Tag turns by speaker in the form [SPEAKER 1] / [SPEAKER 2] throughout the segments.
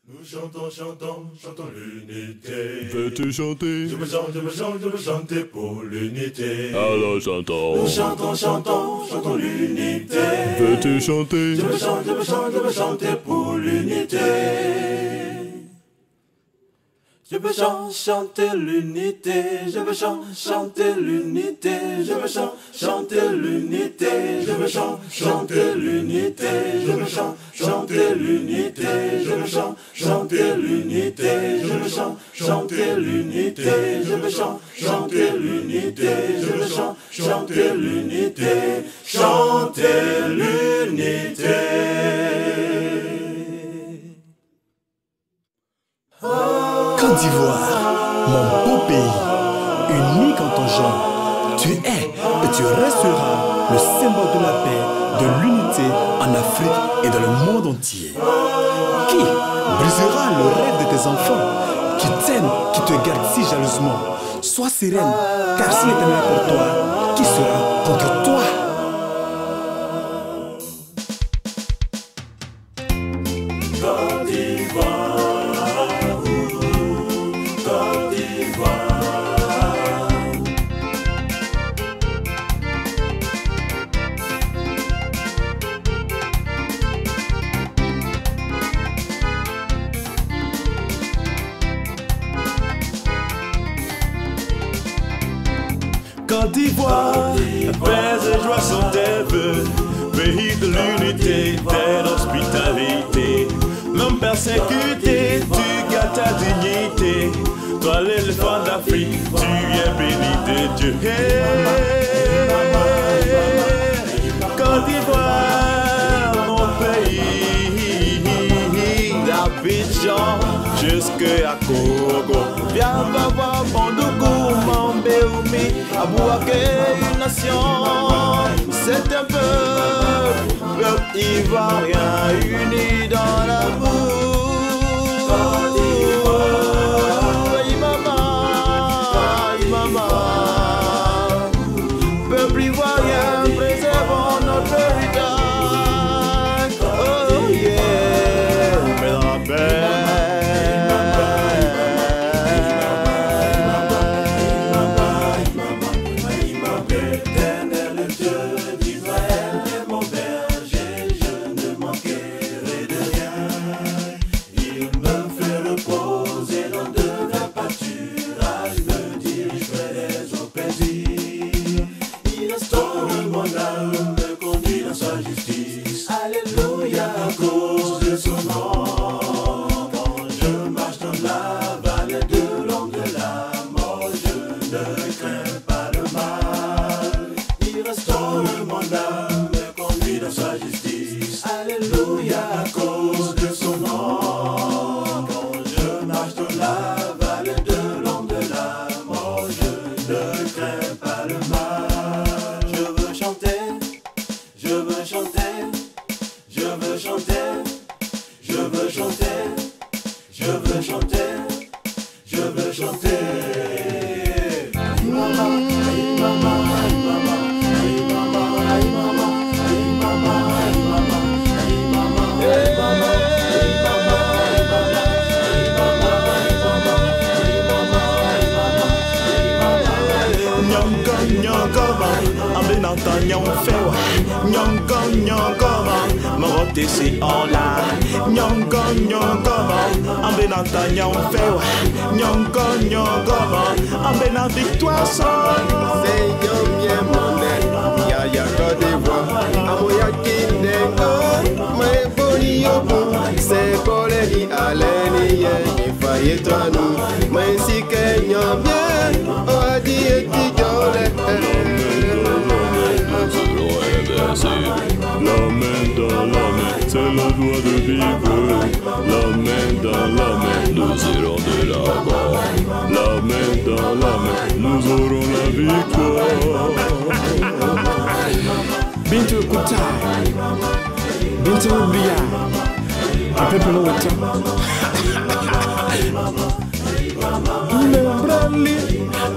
[SPEAKER 1] Nous chantons, chantons, chantons l'unité.
[SPEAKER 2] Veux-tu chanter?
[SPEAKER 1] Je veux chanter pour l'unité.
[SPEAKER 2] Alors chantons.
[SPEAKER 1] Nous chantons, chantons, chantons l'unité.
[SPEAKER 2] Veux-tu chanter?
[SPEAKER 1] Je veux chanter pour l'unité. Je veux chanter l'unité, je veux chanter l'unité, je veux chanter l'unité, je veux chanter l'unité, je veux chanter l'unité, je veux chanter l'unité, je veux chanter l'unité, je veux chanter l'unité, je veux chanter l'unité, chanter l'unité.
[SPEAKER 3] Côte d'Ivoire, mon beau pays, unique en ton genre, tu es et tu resteras le symbole de la paix, de l'unité en Afrique et dans le monde entier. Qui brisera le rêve de tes enfants, qui t'aiment, qui te gardent si jalousement? Sois sereine, car s'il est là pour toi, qui sera contre toi?
[SPEAKER 1] Côte d'Ivoire.
[SPEAKER 4] Côte d'Ivoire, paix et joie sont tes vœux, pays de l'unité, de l'hospitalité. L'homme persécuté, tu gardes ta dignité. Toi l'éléphant d'Afrique, tu es béni de Dieu. Hey, Côte d'Ivoire, mon pays, d'Abidjan jusqu'à Kogo. Viens voir Bondougou, Mambéoumi, Abouaké, une nation. C'est un peuple ivoirien uni dans l'amour. Peuple ivoirien, préservons notre héritage. Oh yeah, mais dans la paix.
[SPEAKER 1] Alléluia à cause de son nom. Quand je marche dans la vallée de l'ombre de la mort, je ne crains pas le mal. Il restaure mon âme, me conduit dans sa justice. Alléluia à cause de son nom. Quand je marche dans la vallée de l'ombre de la mort, je ne crains pas le mal. Je veux chanter, je veux chanter. Je veux chanter, je veux chanter, je veux chanter, je veux chanter. Aïe mama, aïe mama, aïe mama, aïe mama, aïe mama, aïe mama, aïe mama, aïe mama, aïe mama, aïe mama, aïe mama, aïe mama, aïe mama, aïe mama, aïe mama, aïe mama.
[SPEAKER 4] Nyongo nyongo ma, ambenanta nyonfewa. Nyongo nyongo ma, morote si en la. Nyongo nyongo ma, ambenanta nyonfewa. Nyongo nyongo ma, ambena victoire son.
[SPEAKER 5] C'est yo bien monnaie, ya Côte d'Ivoire. Amoya kindengo, mais boni yobo. C'est colère aleni ye, faye toi nous. Mais si Kenya bien, on a dit et qui jole.
[SPEAKER 2] La main dans la main, c'est la joie de vivre. La main dans la main, nous irons de l'avant. La main dans la main, nous aurons la victoire.
[SPEAKER 3] Bintou Kouta, Bintou Bia, un peuple lointain.
[SPEAKER 4] Membrali,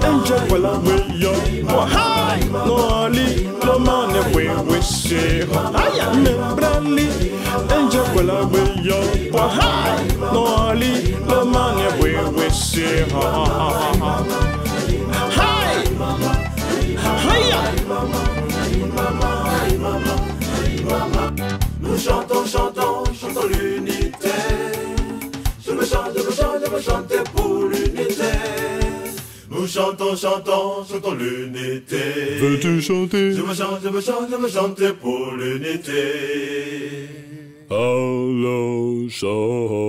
[SPEAKER 4] Enjakwala, Weyo, Wahai, Noali, Lomane, we share. Membrali, Enjakwala, Weyo, Wahai, Noali, Lomane, we share. Hi! Hiya!
[SPEAKER 1] Nous chantons, chantons, chantons l'unité. Je me chante pour l'unité. Nous chantons, chantons, chantons l'unité.
[SPEAKER 2] Veux-tu chanter?
[SPEAKER 1] Je me chante pour l'unité.
[SPEAKER 2] Alors chante.